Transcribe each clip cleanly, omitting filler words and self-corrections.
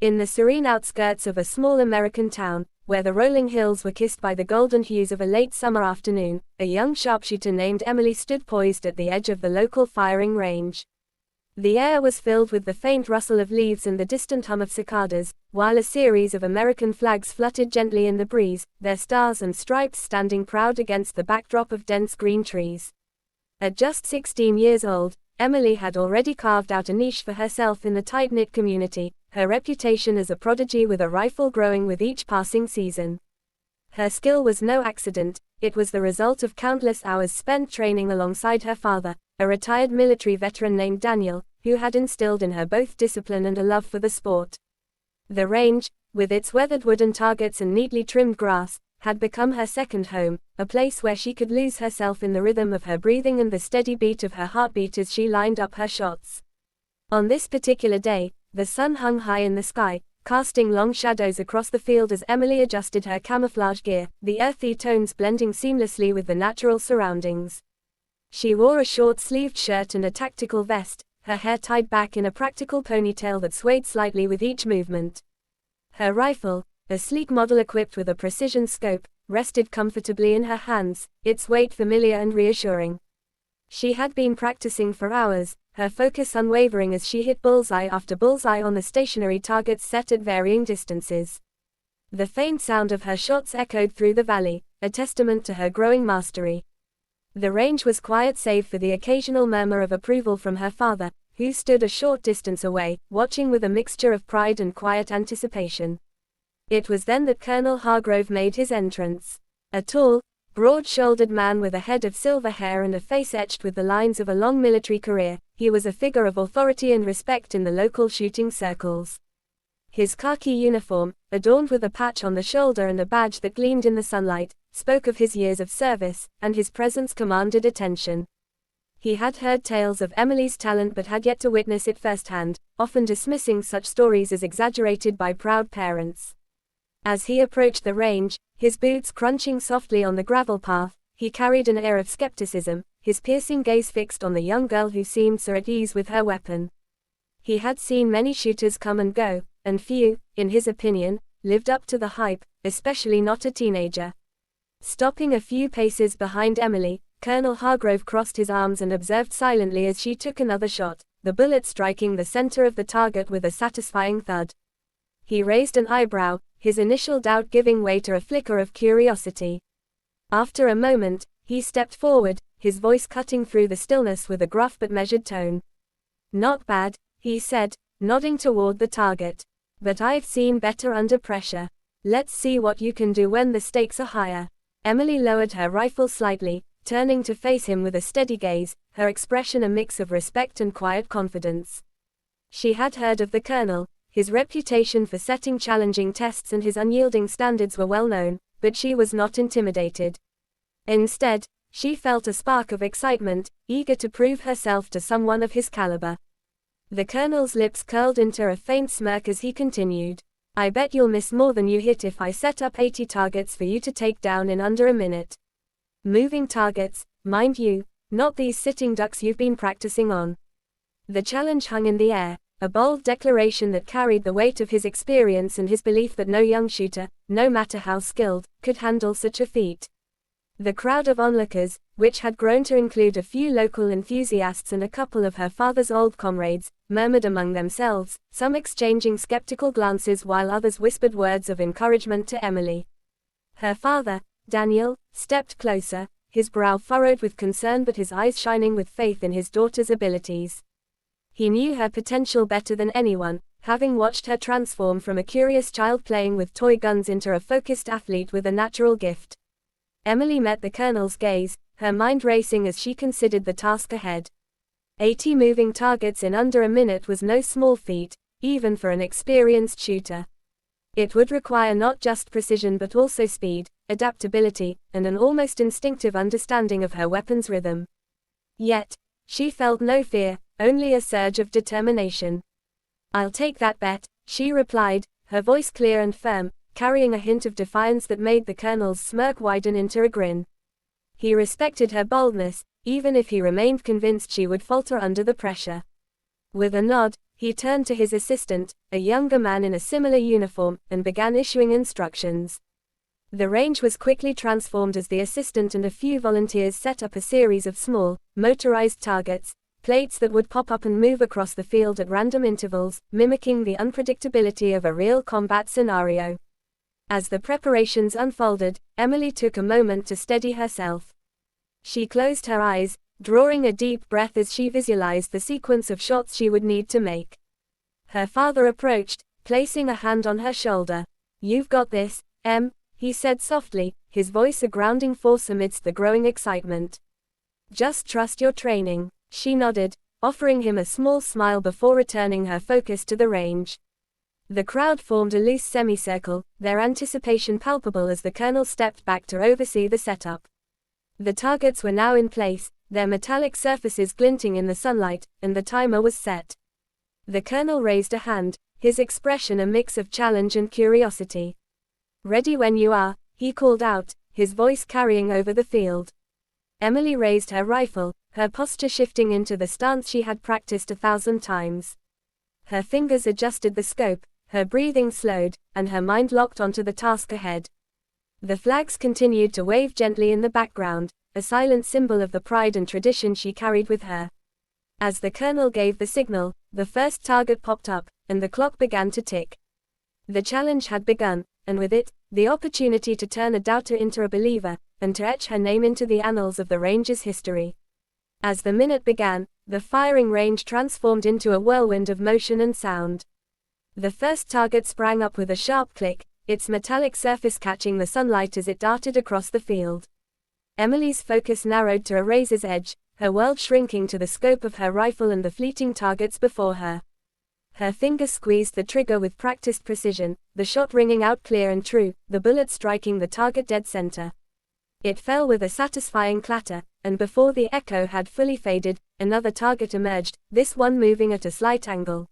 In the serene outskirts of a small American town, where the rolling hills were kissed by the golden hues of a late summer afternoon, a young sharpshooter named Emily stood poised at the edge of the local firing range. The air was filled with the faint rustle of leaves and the distant hum of cicadas, while a series of American flags fluttered gently in the breeze, their stars and stripes standing proud against the backdrop of dense green trees. At just 16 years old, Emily had already carved out a niche for herself in the tight-knit community, her reputation as a prodigy with a rifle growing with each passing season. Her skill was no accident, it was the result of countless hours spent training alongside her father, a retired military veteran named Daniel, who had instilled in her both discipline and a love for the sport. The range, with its weathered wooden targets and neatly trimmed grass, had become her second home, a place where she could lose herself in the rhythm of her breathing and the steady beat of her heartbeat as she lined up her shots. On this particular day, the sun hung high in the sky, casting long shadows across the field as Emily adjusted her camouflage gear, the earthy tones blending seamlessly with the natural surroundings. She wore a short-sleeved shirt and a tactical vest, her hair tied back in a practical ponytail that swayed slightly with each movement. Her rifle, a sleek model equipped with a precision scope, rested comfortably in her hands, its weight familiar and reassuring. She had been practicing for hours, her focus unwavering as she hit bullseye after bullseye on the stationary targets set at varying distances. The faint sound of her shots echoed through the valley, a testament to her growing mastery. The range was quiet save for the occasional murmur of approval from her father, who stood a short distance away, watching with a mixture of pride and quiet anticipation. It was then that Colonel Hargrove made his entrance. A tall, broad-shouldered man with a head of silver hair and a face etched with the lines of a long military career, he was a figure of authority and respect in the local shooting circles. His khaki uniform, adorned with a patch on the shoulder and a badge that gleamed in the sunlight, spoke of his years of service, and his presence commanded attention. He had heard tales of Emily's talent but had yet to witness it firsthand, often dismissing such stories as exaggerated by proud parents. As he approached the range, his boots crunching softly on the gravel path, he carried an air of skepticism, his piercing gaze fixed on the young girl who seemed so at ease with her weapon. He had seen many shooters come and go, and few, in his opinion, lived up to the hype, especially not a teenager. Stopping a few paces behind Emily, Colonel Hargrove crossed his arms and observed silently as she took another shot, the bullet striking the center of the target with a satisfying thud. He raised an eyebrow, his initial doubt giving way to a flicker of curiosity. After a moment, he stepped forward, his voice cutting through the stillness with a gruff but measured tone. "Not bad," he said, nodding toward the target. "But I've seen better under pressure. Let's see what you can do when the stakes are higher." Emily lowered her rifle slightly, turning to face him with a steady gaze, her expression a mix of respect and quiet confidence. She had heard of the colonel. His reputation for setting challenging tests and his unyielding standards were well known, but she was not intimidated. Instead, she felt a spark of excitement, eager to prove herself to someone of his caliber. The colonel's lips curled into a faint smirk as he continued. "I bet you'll miss more than you hit if I set up 80 targets for you to take down in under a minute. Moving targets, mind you, not these sitting ducks you've been practicing on." The challenge hung in the air, a bold declaration that carried the weight of his experience and his belief that no young shooter, no matter how skilled, could handle such a feat. The crowd of onlookers, which had grown to include a few local enthusiasts and a couple of her father's old comrades, murmured among themselves, some exchanging skeptical glances while others whispered words of encouragement to Emily. Her father, Daniel, stepped closer, his brow furrowed with concern but his eyes shining with faith in his daughter's abilities. He knew her potential better than anyone, having watched her transform from a curious child playing with toy guns into a focused athlete with a natural gift. Emily met the colonel's gaze, her mind racing as she considered the task ahead. 80 moving targets in under a minute was no small feat, even for an experienced shooter. It would require not just precision but also speed, adaptability, and an almost instinctive understanding of her weapon's rhythm. Yet, she felt no fear, only a surge of determination. "I'll take that bet," she replied, her voice clear and firm, carrying a hint of defiance that made the colonel's smirk widen into a grin. He respected her boldness, even if he remained convinced she would falter under the pressure. With a nod, He turned to his assistant, a younger man in a similar uniform, and began issuing instructions. The range was quickly transformed as the assistant and a few volunteers set up a series of small, motorized targets, plates that would pop up and move across the field at random intervals, mimicking the unpredictability of a real combat scenario. As the preparations unfolded, Emily took a moment to steady herself. She closed her eyes, drawing a deep breath as she visualized the sequence of shots she would need to make. Her father approached, placing a hand on her shoulder. "You've got this, Em," he said softly, his voice a grounding force amidst the growing excitement. "Just trust your training." She nodded, offering him a small smile before returning her focus to the range. The crowd formed a loose semicircle, their anticipation palpable as the colonel stepped back to oversee the setup. The targets were now in place, their metallic surfaces glinting in the sunlight, and the timer was set. The colonel raised a hand, his expression a mix of challenge and curiosity. "Ready when you are," he called out, his voice carrying over the field. Emily raised her rifle, her posture shifting into the stance she had practiced 1,000 times. Her fingers adjusted the scope, her breathing slowed, and her mind locked onto the task ahead. The flags continued to wave gently in the background, a silent symbol of the pride and tradition she carried with her. As the colonel gave the signal, the first target popped up, and the clock began to tick. The challenge had begun, and with it, the opportunity to turn a doubter into a believer, and to etch her name into the annals of the range's history. As the minute began, the firing range transformed into a whirlwind of motion and sound. The first target sprang up with a sharp click, its metallic surface catching the sunlight as it darted across the field. Emily's focus narrowed to a razor's edge, her world shrinking to the scope of her rifle and the fleeting targets before her. Her fingers squeezed the trigger with practiced precision, the shot ringing out clear and true, the bullet striking the target dead center. It fell with a satisfying clatter, and before the echo had fully faded, another target emerged, this one moving at a slight angle.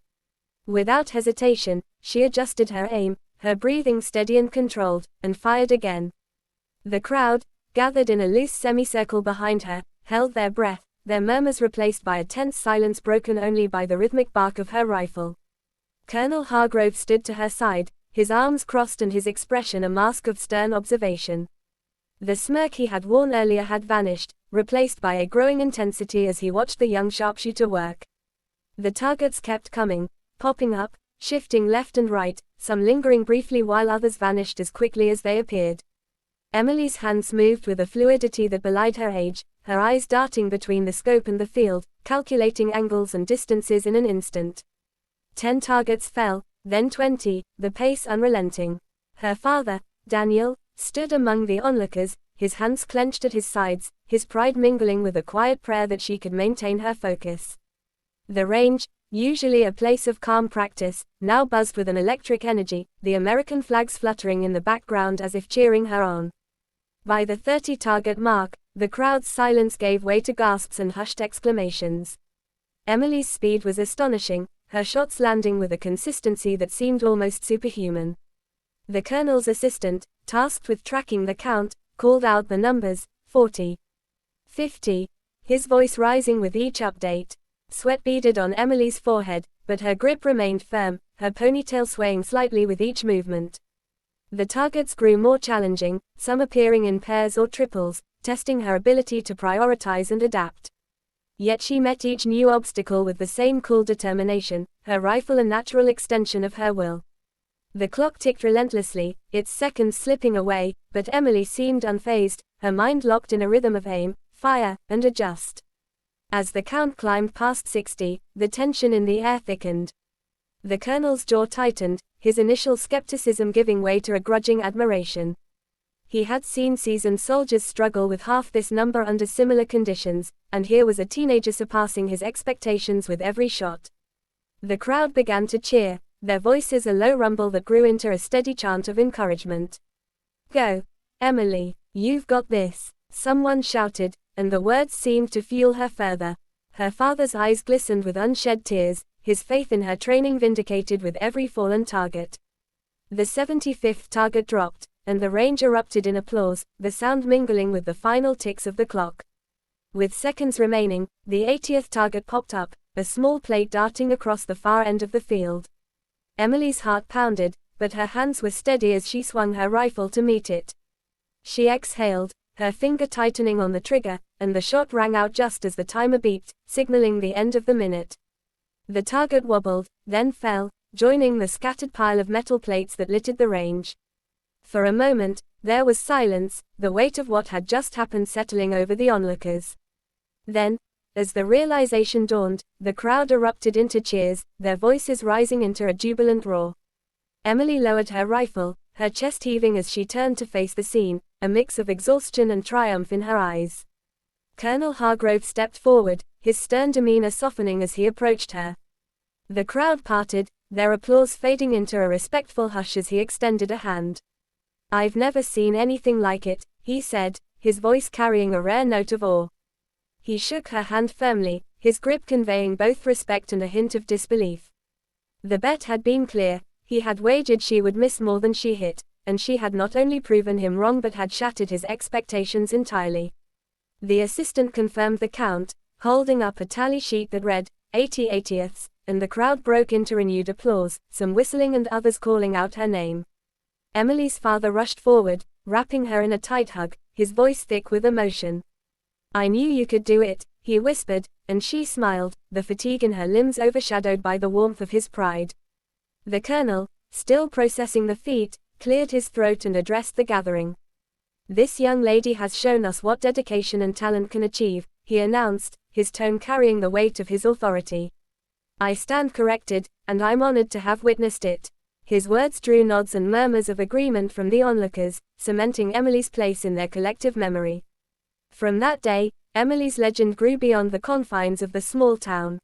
Without hesitation, she adjusted her aim, her breathing steady and controlled, and fired again. The crowd, gathered in a loose semicircle behind her, held their breath, their murmurs replaced by a tense silence broken only by the rhythmic bark of her rifle. Colonel Hargrove stood to her side, his arms crossed and his expression a mask of stern observation. The smirk he had worn earlier had vanished, replaced by a growing intensity as he watched the young sharpshooter work. The targets kept coming, popping up, shifting left and right, some lingering briefly while others vanished as quickly as they appeared. Emily's hands moved with a fluidity that belied her age, her eyes darting between the scope and the field, calculating angles and distances in an instant. 10 targets fell, then 20, the pace unrelenting. Her father, Daniel, stood among the onlookers, his hands clenched at his sides, his pride mingling with a quiet prayer that she could maintain her focus. The range, usually a place of calm practice, now buzzed with an electric energy, the American flags fluttering in the background as if cheering her on. By the 30-target mark, the crowd's silence gave way to gasps and hushed exclamations. Emily's speed was astonishing, her shots landing with a consistency that seemed almost superhuman. The colonel's assistant, tasked with tracking the count, called out the numbers, 40. 50. His voice rising with each update. Sweat beaded on Emily's forehead, but her grip remained firm, her ponytail swaying slightly with each movement. The targets grew more challenging, some appearing in pairs or triples, testing her ability to prioritize and adapt. Yet she met each new obstacle with the same cool determination, her rifle a natural extension of her will. The clock ticked relentlessly, its seconds slipping away, but Emily seemed unfazed, her mind locked in a rhythm of aim, fire, and adjust. As the count climbed past 60, the tension in the air thickened. The colonel's jaw tightened, his initial skepticism giving way to a grudging admiration. He had seen seasoned soldiers struggle with half this number under similar conditions, and here was a teenager surpassing his expectations with every shot. The crowd began to cheer, their voices a low rumble that grew into a steady chant of encouragement. "Go, Emily, you've got this," someone shouted, and the words seemed to fuel her further. Her father's eyes glistened with unshed tears, his faith in her training vindicated with every fallen target. The 75th target dropped, and the range erupted in applause, the sound mingling with the final ticks of the clock. With seconds remaining, the 80th target popped up, a small plate darting across the far end of the field. Emily's heart pounded, but her hands were steady as she swung her rifle to meet it. She exhaled, her finger tightening on the trigger, and the shot rang out just as the timer beeped, signaling the end of the minute. The target wobbled, then fell, joining the scattered pile of metal plates that littered the range. For a moment, there was silence, the weight of what had just happened settling over the onlookers. Then, as the realization dawned, the crowd erupted into cheers, their voices rising into a jubilant roar. Emily lowered her rifle, her chest heaving as she turned to face the scene, a mix of exhaustion and triumph in her eyes. Colonel Hargrove stepped forward, his stern demeanor softening as he approached her. The crowd parted, their applause fading into a respectful hush as he extended a hand. "I've never seen anything like it," he said, his voice carrying a rare note of awe. He shook her hand firmly, his grip conveying both respect and a hint of disbelief. The bet had been clear, he had wagered she would miss more than she hit, and she had not only proven him wrong but had shattered his expectations entirely. The assistant confirmed the count, holding up a tally sheet that read, 80 80ths, and the crowd broke into renewed applause, some whistling and others calling out her name. Emily's father rushed forward, wrapping her in a tight hug, his voice thick with emotion. "I knew you could do it," he whispered, and she smiled, the fatigue in her limbs overshadowed by the warmth of his pride. The colonel, still processing the feat, cleared his throat and addressed the gathering. "This young lady has shown us what dedication and talent can achieve," he announced, his tone carrying the weight of his authority. "I stand corrected, and I'm honored to have witnessed it." His words drew nods and murmurs of agreement from the onlookers, cementing Emily's place in their collective memory. From that day, Emily's legend grew beyond the confines of the small town.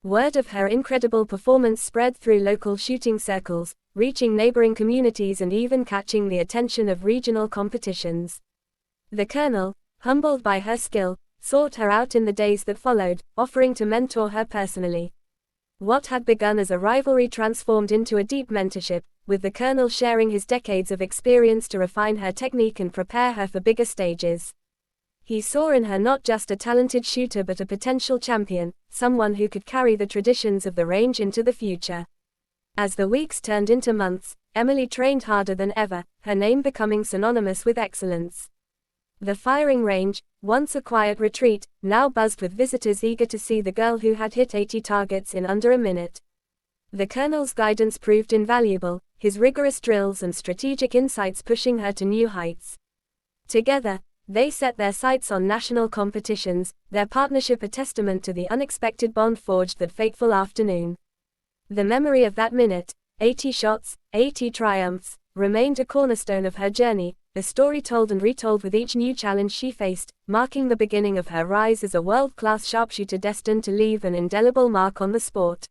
Word of her incredible performance spread through local shooting circles, reaching neighboring communities and even catching the attention of regional competitions. The colonel, humbled by her skill, sought her out in the days that followed, offering to mentor her personally. What had begun as a rivalry transformed into a deep mentorship, with the colonel sharing his decades of experience to refine her technique and prepare her for bigger stages. He saw in her not just a talented shooter but a potential champion, someone who could carry the traditions of the range into the future. As the weeks turned into months, Emily trained harder than ever, her name becoming synonymous with excellence. The firing range, once a quiet retreat, now buzzed with visitors eager to see the girl who had hit 80 targets in under a minute. The colonel's guidance proved invaluable, his rigorous drills and strategic insights pushing her to new heights. Together, they set their sights on national competitions, their partnership a testament to the unexpected bond forged that fateful afternoon. The memory of that minute, 80 shots, 80 triumphs, remained a cornerstone of her journey, a story told and retold with each new challenge she faced, marking the beginning of her rise as a world-class sharpshooter destined to leave an indelible mark on the sport.